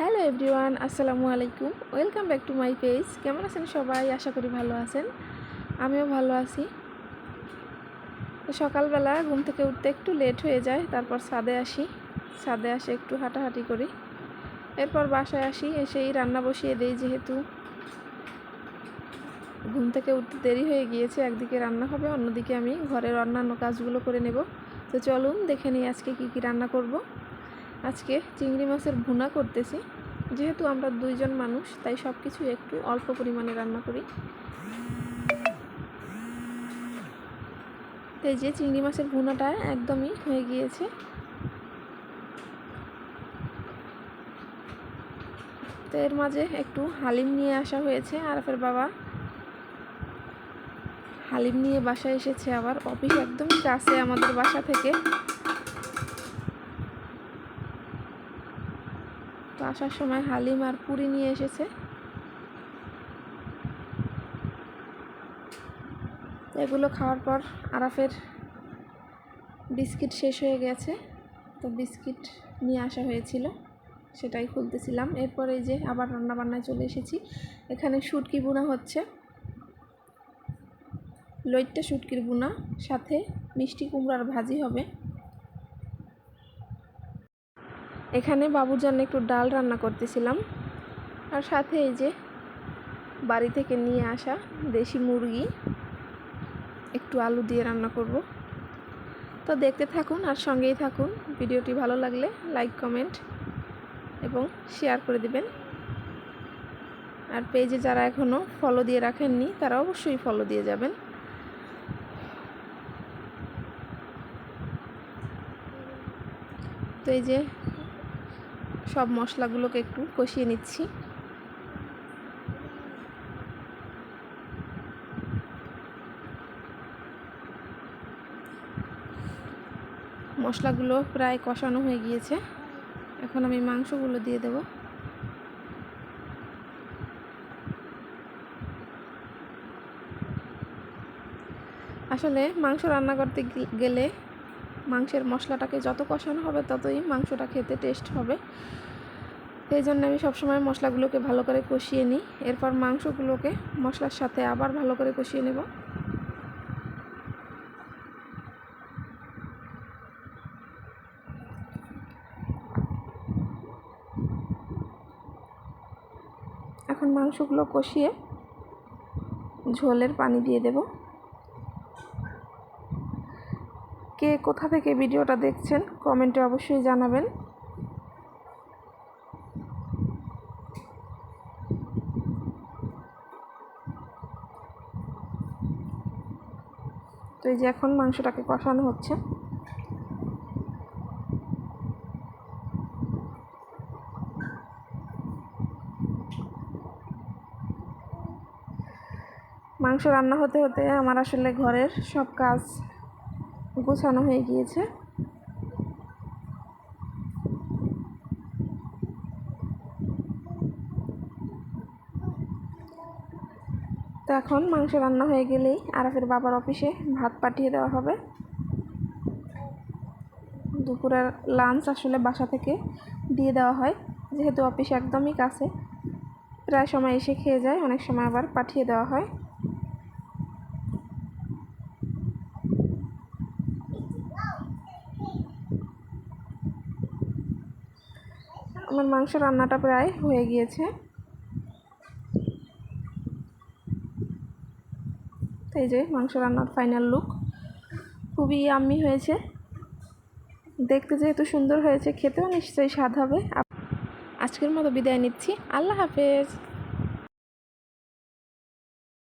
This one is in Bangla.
হ্যালো এভরিওয়ান, আসসালামু আলাইকুম। Welcome back to my page. কেমন আছেন সবাই? আশা করি ভালো আছেন। আমিও ভালো আছি। সকালবেলা ঘুম থেকে উঠতে একটু লেট হয়ে যায়, তারপর ছাদে আসে একটু হাঁটাহাঁটি করি। এরপর বাসায় আসি, এসেই রান্না বসিয়ে দিই। যেহেতু ঘুম থেকে উঠতে দেরি হয়ে গিয়েছে, একদিকে রান্না হবে, অন্যদিকে আমি ঘরের অন্যান্য কাজগুলো করে নেব। তো চলুন দেখে নিই আজকে কী রান্না করব। আজকে চিংড়ি মাছের ভুনা করতেছি। যেহেতু আমরা দুইজন মানুষ, তাই সব কিছু একটু অল্প পরিমাণে রান্না করি। তো এই যে চিংড়ি মাছের ভুনাটা একদমই হয়ে গিয়েছে। তো এর মাঝে একটু হালিম নিয়ে আসা হয়েছে। আরাফের বাবা হালিম নিয়ে বাসায় এসেছে। আবার অফিস একদমই কাছে আমাদের বাসা থেকে। তো আসার সময় হালিম আর পুরি নিয়ে এসেছে। এগুলো খাওয়ার পর আরাফের বিস্কিট শেষ হয়ে গেছে, তো বিস্কিট নিয়ে আসা হয়েছিল, সেটাই খুলতেছিলাম। এরপর এই যে আবার রান্নাবান্নায় চলে এসেছি। এখানে শুটকি বোনা হচ্ছে, লইট্টা শুটকির বোনা, সাথে মিষ্টি কুমড়ার ভাজি হবে। এখানে বাবুর জন্য একটু ডাল রান্না করতেছিলাম, আর সাথে এই যে বাড়ি থেকে নিয়ে আসা দেশি মুরগি একটু আলু দিয়ে রান্না করব। তো দেখতে থাকুন আর সঙ্গেই থাকুন। ভিডিওটি ভালো লাগলে লাইক, কমেন্ট এবং শেয়ার করে দিবেন। আর পেজে যারা এখনও ফলো দিয়ে রাখেননি, তারা অবশ্যই ফলো দিয়ে যাবেন। তো এই যে সব মশলাগুলোকে একটু কষিয়ে নিচ্ছি। মশলাগুলো প্রায় কষানো হয়ে গিয়েছে, এখন আমি মাংসগুলো দিয়ে দেব। আসলে মাংস রান্না করতে গেলে মাংসের মশলাটাকে যত কষানো হবে ততই মাংসটা খেতে টেস্ট হবে। সেই জন্য আমি সবসময় মশলাগুলোকে ভালো করে কষিয়ে নিই। এরপর মাংসগুলোকে মশলার সাথে আবার ভালো করে কষিয়ে নেব। এখন মাংসগুলো কষিয়ে ঝোলের পানি দিয়ে দেব। কে কোথা থেকে ভিডিওটা দেখছেন কমেন্টে অবশ্যই জানাবেন। তো এই যে এখন মাংসটাকে কষানো হচ্ছে। মাংস রান্না হতে হতে আমার আসলে ঘরের সব কাজ গোছানো হয়ে গিয়েছে। তো এখন মাংস রান্না হয়ে গেলেই আরাফের বাবার অফিসে ভাত পাঠিয়ে দেওয়া হবে। দুপুরের লাঞ্চ আসলে বাসা থেকে দিয়ে দেওয়া হয়, যেহেতু অফিস একদমই কাছে, প্রায় সময় এসে খেয়ে যায়, অনেক সময় আবার পাঠিয়ে দেওয়া হয়। আমার মাংস রান্নাটা প্রায় হয়ে গিয়েছে। তো এই যে মাংস রান্নার ফাইনাল লুক, খুবই ইয়াম্মি হয়েছে। দেখতে যেহেতু সুন্দর হয়েছে, খেতেও নিশ্চয়ই স্বাদ হবে। আজকের মতো বিদায় নিচ্ছি। আল্লাহ হাফেজ।